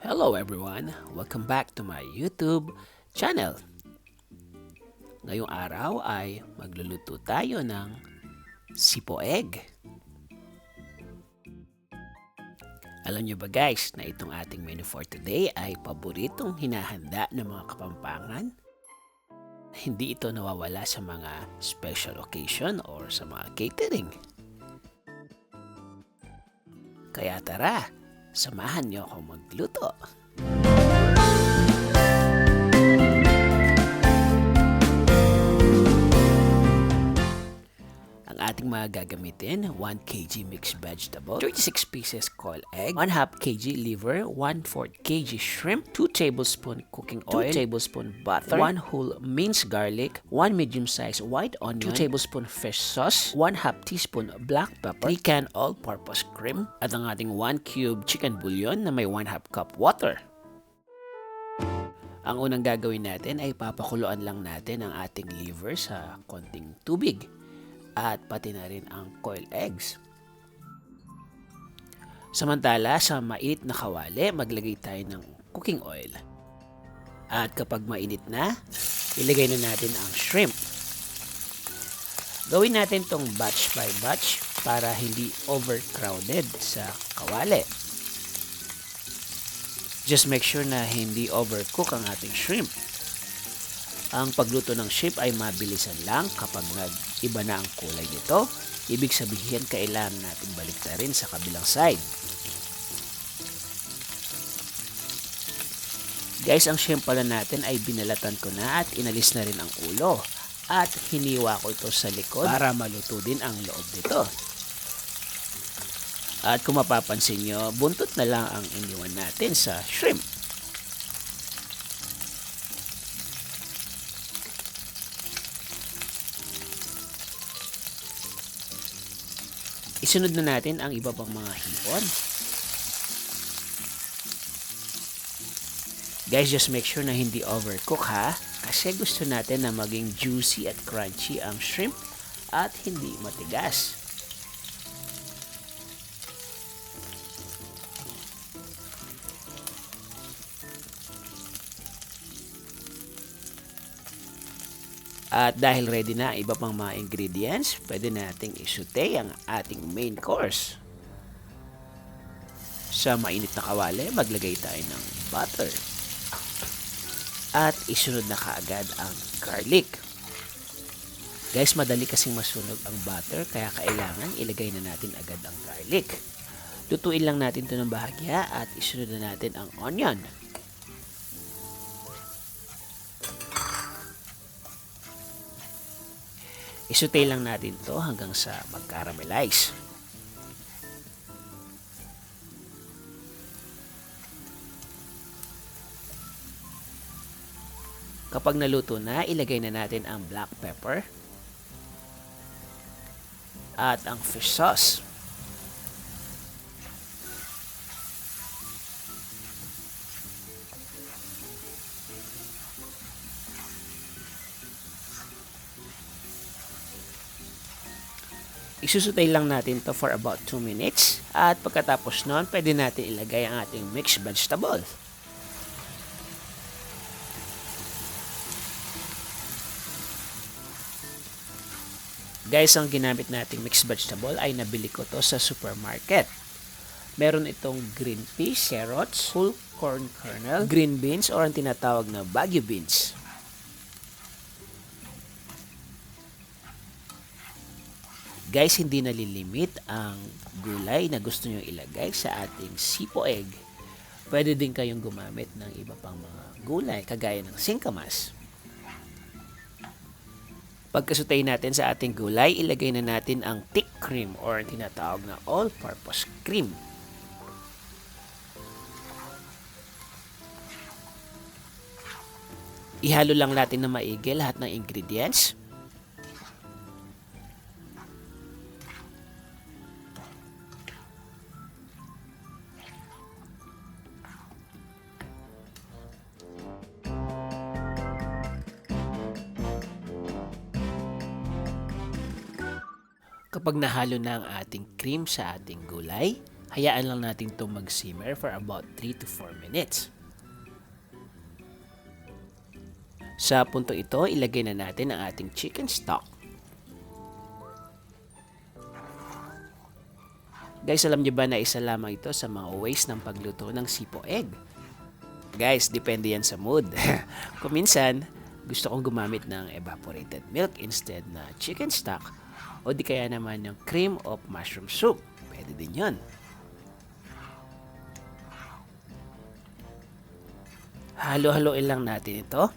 Hello everyone! Welcome back to my YouTube channel. Ngayong araw ay magluluto tayo ng sipo egg. Alam nyo ba guys na itong ating menu for today ay paboritong hinahanda ng mga Kapampangan? Hindi ito nawawala sa mga special occasion or sa mga catering. Kaya tara, samahan niyo ako magluto. Ang ating mga gagamitin, 1 kg mixed vegetable, 36 pieces quail egg, 1/2 kg liver, 1/4 kg shrimp, 2 tablespoon cooking oil, 2 tablespoon butter, 1 whole minced garlic, 1 medium-sized white onion, 2 tablespoon fish sauce, 1/2 teaspoon black pepper, 3 can all-purpose cream, at ang ating 1 cube chicken bouillon na may 1/2 cup water. Ang unang gagawin natin ay papakuluan lang natin ang ating liver sa konting tubig. At pati na rin ang quail eggs. Samantala, sa mait na kawali, maglagay tayo ng cooking oil. At kapag mainit na, ilagay na natin ang shrimp. Gawin natin tong batch by batch para hindi overcrowded sa kawali. Just make sure na hindi overcook ang ating shrimp. Ang pagluto ng shrimp ay mabilisan lang kapag nag-iba na ang kulay nito. Ibig sabihin, kailangan natin baliktarin sa kabilang side. Guys, ang shrimp pala natin ay binalatan ko na at inalis na rin ang ulo. At hiniwa ko ito sa likod para maluto din ang loob nito. At kung mapapansin nyo, buntot na lang ang iniwan natin sa shrimp. Isunod na natin ang iba pang mga hipon. Guys, just make sure na hindi overcook ha. Kasi gusto natin na maging juicy at crunchy ang shrimp at hindi matigas. At dahil ready na iba pang mga ingredients, pwede nating isute ang ating main course. Sa mainit na kawali, maglagay tayo ng butter. At isunod na kaagad ang garlic. Guys, madali kasing masunog ang butter, kaya kailangan ilagay na natin agad ang garlic. Lutuin lang natin ito ng bahagya at isunod na natin ang onion. Isutay lang natin to hanggang sa mag-caramelize. Kapag naluto na, ilagay na natin ang black pepper at ang fish sauce. Isusutay lang natin to for about 2 minutes at pagkatapos nun, pwede natin ilagay ang ating mixed vegetable. Guys, ang ginamit nating mixed vegetable ay nabili ko to sa supermarket. Meron itong green peas, carrots, whole corn kernel, green beans or ang tinatawag na Baguio beans. Guys, hindi nalilimit ang gulay na gusto nyo ilagay sa ating sipo egg. Pwede din kayong gumamit ng iba pang mga gulay, kagaya ng singkamas. Pagkasutay natin sa ating gulay, ilagay na natin ang thick cream or tinatawag na all-purpose cream. Ihalo lang natin na maigi lahat ng ingredients. Kapag nahalo na ang ating cream sa ating gulay, Hayaan lang natin itong mag-simmer for about 3 to 4 minutes. Sa punto ito, ilagay na natin ang ating chicken stock. Guys, alam niyo ba na isa lamang ito sa mga ways ng pagluto ng sipo egg? Guys, depende yan sa mood. Kung minsan, gusto kong gumamit ng evaporated milk instead na chicken stock, o di kaya naman ng cream of mushroom soup. Pwede din yun. Halo-haloin lang natin ito.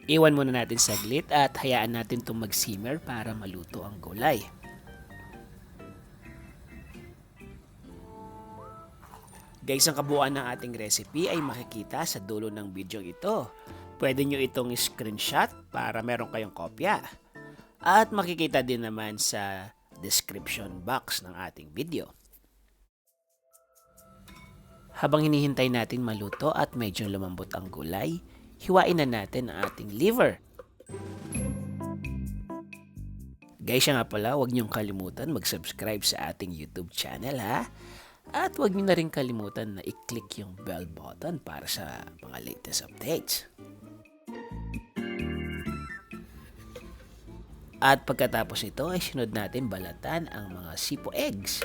Iwan muna natin saglit at hayaan natin itong mag-simmer para maluto ang gulay. Guys, ang kabuuan ng ating recipe ay makikita sa dulo ng video ito. Pwede nyo itong screenshot para meron kayong kopya. At makikita din naman sa description box ng ating video. Habang hinihintay natin maluto at medyo lumambot ang gulay, hiwain na natin ang ating liver. Guys, siya nga pala, huwag niyong kalimutan mag-subscribe sa ating YouTube channel ha. At huwag niyo na rin kalimutan na i-click yung bell button para sa mga latest updates. At pagkatapos ito ay sunod natin balatan ang mga sipo eggs.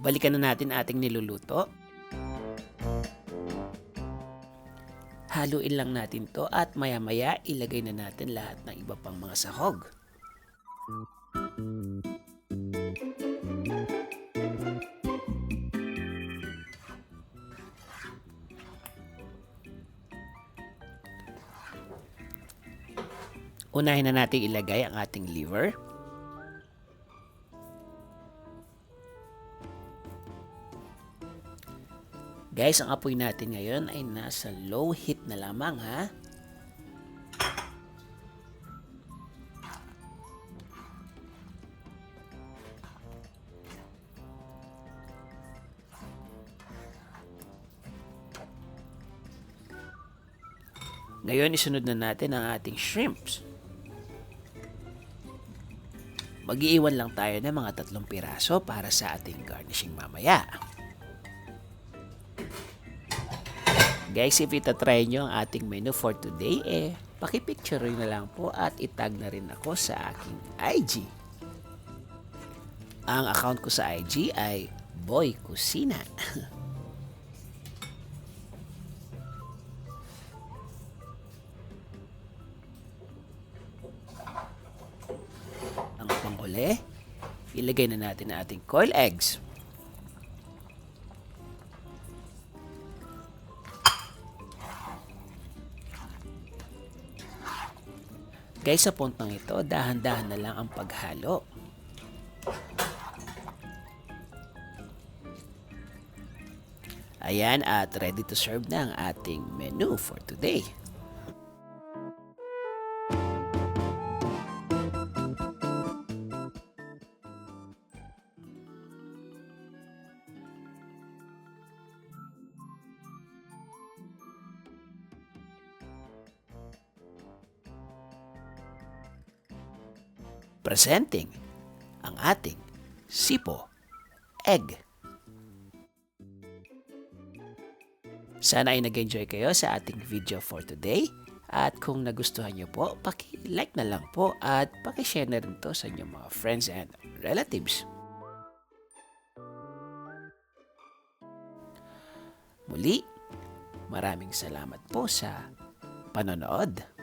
Balikan na natin ating niluluto. Haluin lang natin to at maya-maya ilagay na natin lahat ng iba pang mga sahog. Unahin na natin ilagay ang ating liver. Guys, ang apoy natin ngayon ay nasa low heat na lamang ha. Ngayon, isunod na natin ang ating shrimps. Mag-iiwan lang tayo ng mga 3 piraso para sa ating garnishing mamaya. Guys, if itatry nyo ang ating menu for today, pakipicture na lang po at itag na rin ako sa aking IG. Ang account ko sa IG ay Boy Kusina. Ang panghuli, ilagay na natin ang ating quail eggs. Guys, sa puntong ito, dahan-dahan na lang ang paghalo. Ayan, at ready to serve na ang ating menu for today. Presenting ang ating sipo egg. Sana ay nag-enjoy kayo sa ating video for today. At kung nagustuhan nyo po, paki-like na lang po at paki-share na rin to sa inyong mga friends and relatives. Muli, maraming salamat po sa panonood.